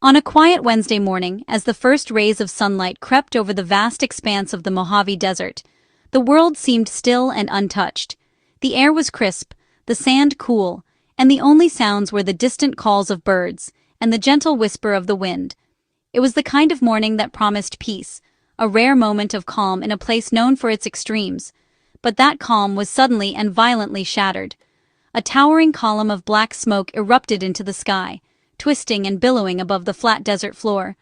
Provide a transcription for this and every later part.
On a quiet Wednesday morning, as the first rays of sunlight crept over the vast expanse of the Mojave Desert, the world seemed still and untouched. The air was crisp, the sand cool, and the only sounds were the distant calls of birds and the gentle whisper of the wind. It was the kind of morning that promised peace, a rare moment of calm in a place known for its extremes. But that calm was suddenly and violently shattered. A towering column of black smoke erupted into the sky, twisting and billowing above the flat desert floor.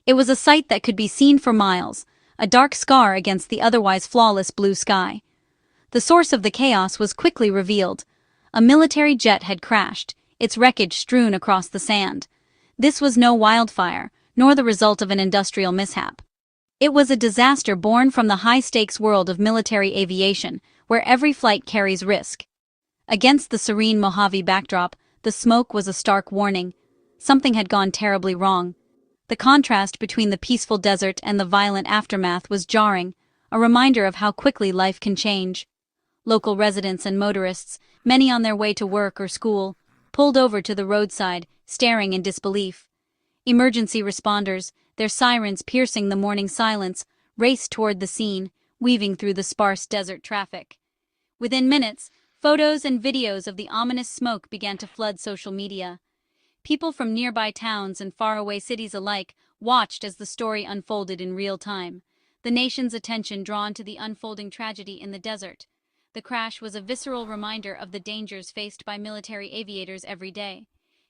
It was a sight that could be seen for miles, a dark scar against the otherwise flawless blue sky. The source of the chaos was quickly revealed. A military jet had crashed, its wreckage strewn across the sand. This was no wildfire, nor the result of an industrial mishap. It was a disaster born from the high-stakes world of military aviation, where every flight carries risk. Against the serene Mojave backdrop, the smoke was a stark warning. Something had gone terribly wrong. The contrast between the peaceful desert and the violent aftermath was jarring, a reminder of how quickly life can change. Local residents and motorists, many on their way to work or school, pulled over to the roadside, staring in disbelief. Emergency responders, their sirens piercing the morning silence, raced toward the scene, weaving through the sparse desert traffic. Within minutes, photos and videos of the ominous smoke began to flood social media. People from nearby towns and faraway cities alike watched as the story unfolded in real time, the nation's attention drawn to the unfolding tragedy in the desert. The crash was a visceral reminder of the dangers faced by military aviators every day.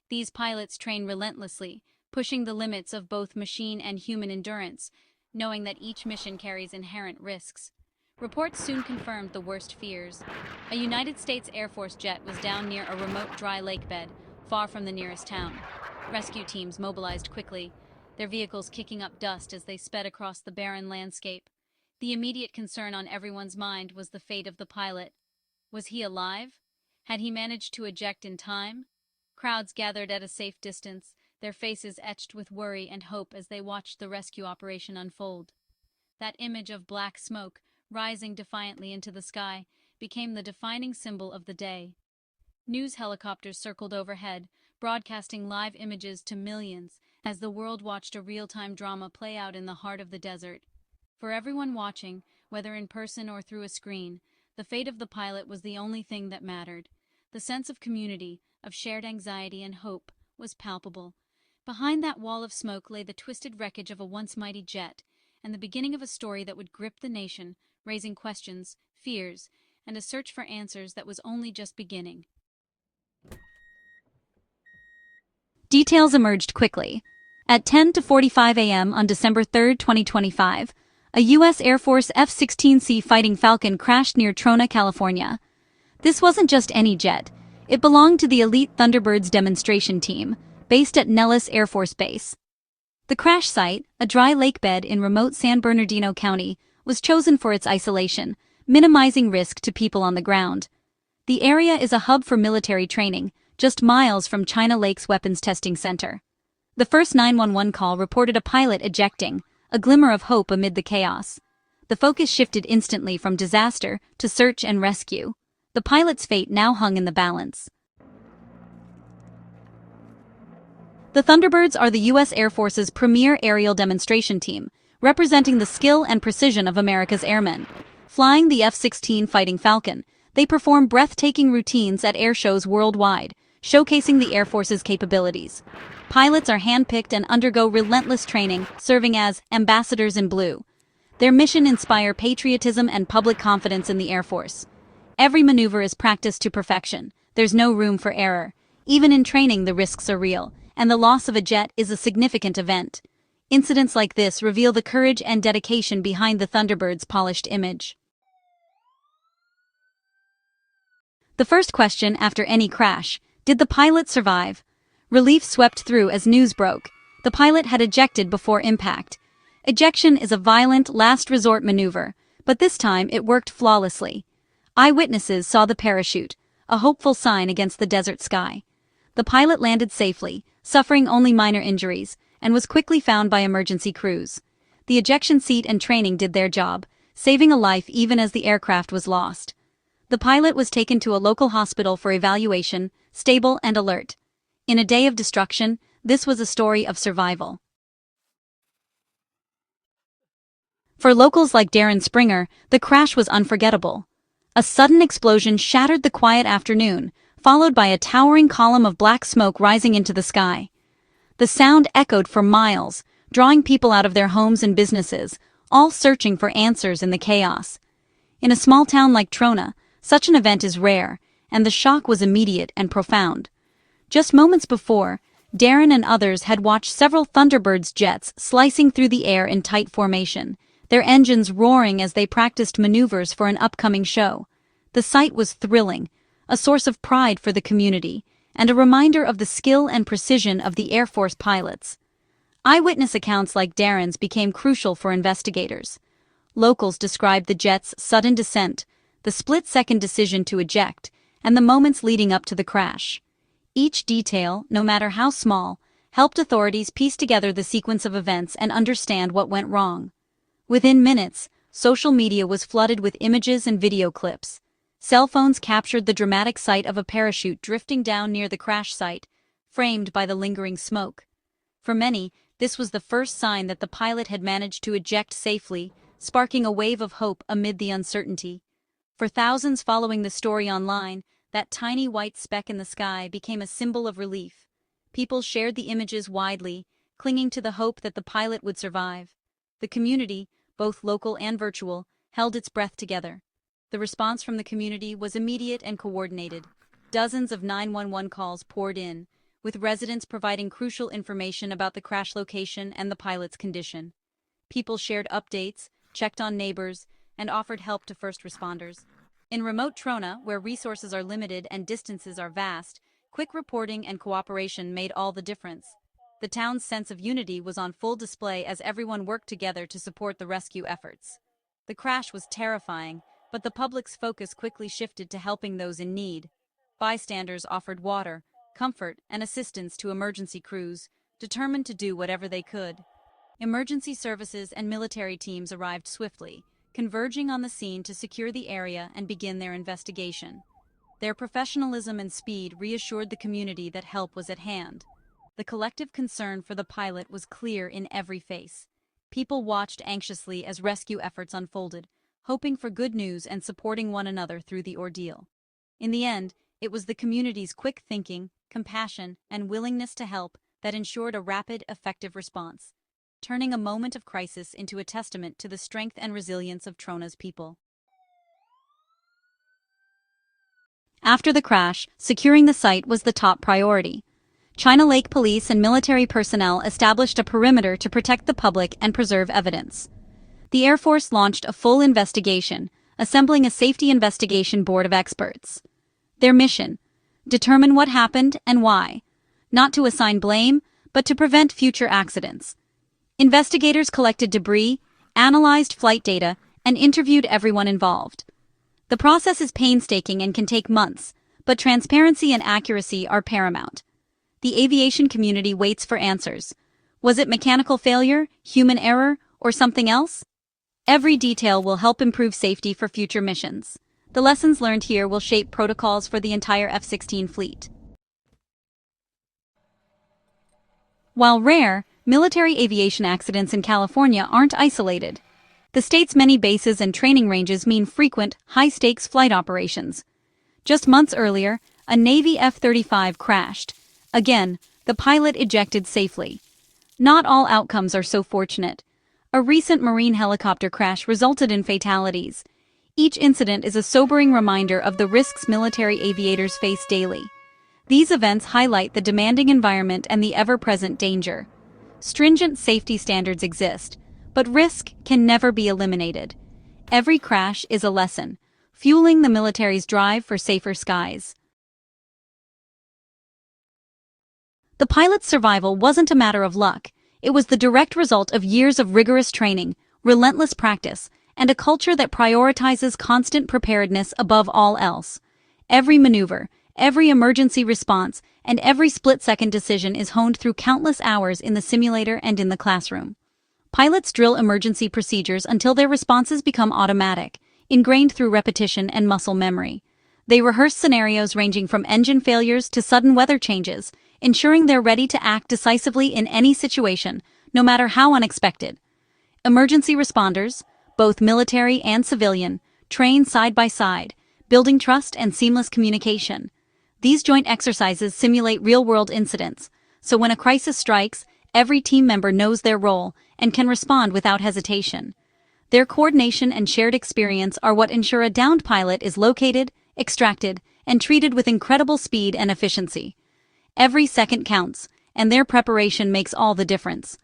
These pilots train relentlessly, pushing the limits of both machine and human endurance, knowing that each mission carries inherent risks. Reports soon confirmed the worst fears. A United States Air Force jet was down near a remote dry lake bed, far from the nearest town. Rescue teams mobilized quickly, their vehicles kicking up dust as they sped across the barren landscape. The immediate concern on everyone's mind was the fate of the pilot. Was he alive? Had he managed to eject in time? Crowds gathered at a safe distance, their faces etched with worry and hope as they watched the rescue operation unfold. That image of black smoke, rising defiantly into the sky, became the defining symbol of the day. News helicopters circled overhead, broadcasting live images to millions as the world watched a real-time drama play out in the heart of the desert. For everyone watching, whether in person or through a screen, the fate of the pilot was the only thing that mattered. The sense of community, of shared anxiety and hope, was palpable. Behind that wall of smoke lay the twisted wreckage of a once mighty jet, and the beginning of a story that would grip the nation, raising questions, fears, and a search for answers that was only just beginning. Details emerged quickly. At 10:45 a.m. on December 3, 2025, a U.S. Air Force F-16C Fighting Falcon crashed near Trona, California. This wasn't just any jet. It belonged to the elite Thunderbirds demonstration team, based at Nellis Air Force Base. The crash site, a dry lake bed in remote San Bernardino County, was chosen for its isolation, minimizing risk to people on the ground. The area is a hub for military training, just miles from China Lake's weapons testing center. The first 911 call reported a pilot ejecting, a glimmer of hope amid the chaos. The focus shifted instantly from disaster to search and rescue. The pilot's fate now hung in the balance. The Thunderbirds are the U.S. Air Force's premier aerial demonstration team, representing the skill and precision of America's airmen. Flying the F-16 Fighting Falcon, they perform breathtaking routines at air shows worldwide, showcasing the Air Force's capabilities. Pilots are handpicked and undergo relentless training, serving as ambassadors in blue. Their mission inspires patriotism and public confidence in the Air Force. Every maneuver is practiced to perfection. There's no room for error. Even in training, the risks are real, and the loss of a jet is a significant event. Incidents like this reveal the courage and dedication behind the Thunderbird's polished image. The first question after any crash: did the pilot survive? Relief swept through as news broke. The pilot had ejected before impact. Ejection is a violent, last-resort maneuver, but this time it worked flawlessly. Eyewitnesses saw the parachute, a hopeful sign against the desert sky. The pilot landed safely, suffering only minor injuries, and was quickly found by emergency crews. The ejection seat and training did their job, saving a life even as the aircraft was lost. The pilot was taken to a local hospital for evaluation, stable and alert. In a day of destruction, this was a story of survival. For locals like Darren Springer, the crash was unforgettable. A sudden explosion shattered the quiet afternoon, followed by a towering column of black smoke rising into the sky. The sound echoed for miles, drawing people out of their homes and businesses, all searching for answers in the chaos. In a small town like Trona, such an event is rare, and the shock was immediate and profound. Just moments before, Darren and others had watched several Thunderbird's jets slicing through the air in tight formation, their engines roaring as they practiced maneuvers for an upcoming show. The sight was thrilling, a source of pride for the community, and a reminder of the skill and precision of the Air Force pilots. Eyewitness accounts like Darren's became crucial for investigators. Locals described the jet's sudden descent, the split-second decision to eject, and the moments leading up to the crash. Each detail, no matter how small, helped authorities piece together the sequence of events and understand what went wrong. Within minutes, social media was flooded with images and video clips. Cell phones captured the dramatic sight of a parachute drifting down near the crash site, framed by the lingering smoke. For many, this was the first sign that the pilot had managed to eject safely, sparking a wave of hope amid the uncertainty. For thousands following the story online, that tiny white speck in the sky became a symbol of relief. People shared the images widely, clinging to the hope that the pilot would survive. The community, both local and virtual, held its breath together. The response from the community was immediate and coordinated. Dozens of 911 calls poured in, with residents providing crucial information about the crash location and the pilot's condition. People shared updates, checked on neighbors, and offered help to first responders. In remote Trona, where resources are limited and distances are vast, quick reporting and cooperation made all the difference. The town's sense of unity was on full display as everyone worked together to support the rescue efforts. The crash was terrifying, but the public's focus quickly shifted to helping those in need. Bystanders offered water, comfort, and assistance to emergency crews, determined to do whatever they could. Emergency services and military teams arrived swiftly, converging on the scene to secure the area and begin their investigation. Their professionalism and speed reassured the community that help was at hand. The collective concern for the pilot was clear in every face. People watched anxiously as rescue efforts unfolded, hoping for good news and supporting one another through the ordeal. In the end, it was the community's quick thinking, compassion, and willingness to help that ensured a rapid, effective response, turning a moment of crisis into a testament to the strength and resilience of Trona's people. After the crash, securing the site was the top priority. China Lake police and military personnel established a perimeter to protect the public and preserve evidence. The Air Force launched a full investigation, assembling a safety investigation board of experts. Their mission: determine what happened and why, not to assign blame, but to prevent future accidents. Investigators collected debris, analyzed flight data, and interviewed everyone involved. The process is painstaking and can take months, but transparency and accuracy are paramount. The aviation community waits for answers. Was it mechanical failure, human error, or something else? Every detail will help improve safety for future missions. The lessons learned here will shape protocols for the entire F-16 fleet. While rare, military aviation accidents in California aren't isolated. The state's many bases and training ranges mean frequent, high-stakes flight operations. Just months earlier, a Navy F-35 crashed. Again, the pilot ejected safely. Not all outcomes are so fortunate. A recent Marine helicopter crash resulted in fatalities. Each incident is a sobering reminder of the risks military aviators face daily. These events highlight the demanding environment and the ever-present danger. Stringent safety standards exist, but risk can never be eliminated. Every crash is a lesson, fueling the military's drive for safer skies. The pilot's survival wasn't a matter of luck. It was the direct result of years of rigorous training, relentless practice, and a culture that prioritizes constant preparedness above all else. Every maneuver, every emergency response, and every split-second decision is honed through countless hours in the simulator and in the classroom. Pilots drill emergency procedures until their responses become automatic, ingrained through repetition and muscle memory. They rehearse scenarios ranging from engine failures to sudden weather changes, ensuring they're ready to act decisively in any situation, no matter how unexpected. Emergency responders, both military and civilian, train side by side, building trust and seamless communication. These joint exercises simulate real-world incidents, so when a crisis strikes, every team member knows their role and can respond without hesitation. Their coordination and shared experience are what ensure a downed pilot is located, extracted, and treated with incredible speed and efficiency. Every second counts, and their preparation makes all the difference.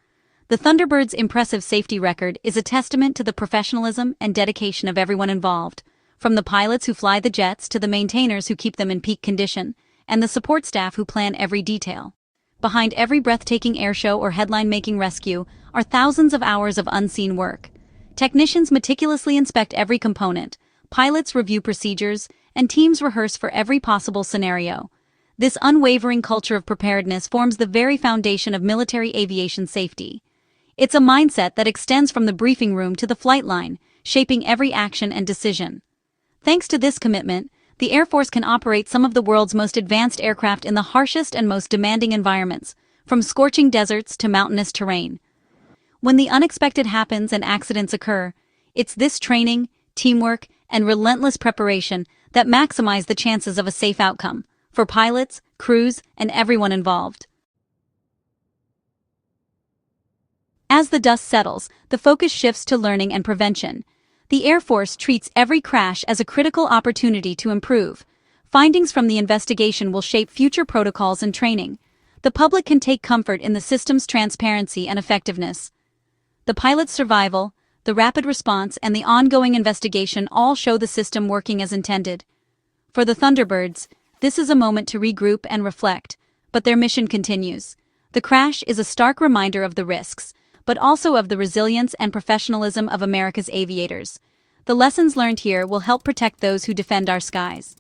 The Thunderbird's impressive safety record is a testament to the professionalism and dedication of everyone involved, from the pilots who fly the jets to the maintainers who keep them in peak condition, and the support staff who plan every detail. Behind every breathtaking airshow or headline-making rescue are thousands of hours of unseen work. Technicians meticulously inspect every component, pilots review procedures, and teams rehearse for every possible scenario. This unwavering culture of preparedness forms the very foundation of military aviation safety. It's a mindset that extends from the briefing room to the flight line, shaping every action and decision. Thanks to this commitment, the Air Force can operate some of the world's most advanced aircraft in the harshest and most demanding environments, from scorching deserts to mountainous terrain. When the unexpected happens and accidents occur, it's this training, teamwork, and relentless preparation that maximize the chances of a safe outcome for pilots, crews, and everyone involved. As the dust settles, the focus shifts to learning and prevention. The Air Force treats every crash as a critical opportunity to improve. Findings from the investigation will shape future protocols and training. The public can take comfort in the system's transparency and effectiveness. The pilot's survival, the rapid response, and the ongoing investigation all show the system working as intended. For the Thunderbirds, this is a moment to regroup and reflect, but their mission continues. The crash is a stark reminder of the risks, but also of the resilience and professionalism of America's aviators. The lessons learned here will help protect those who defend our skies.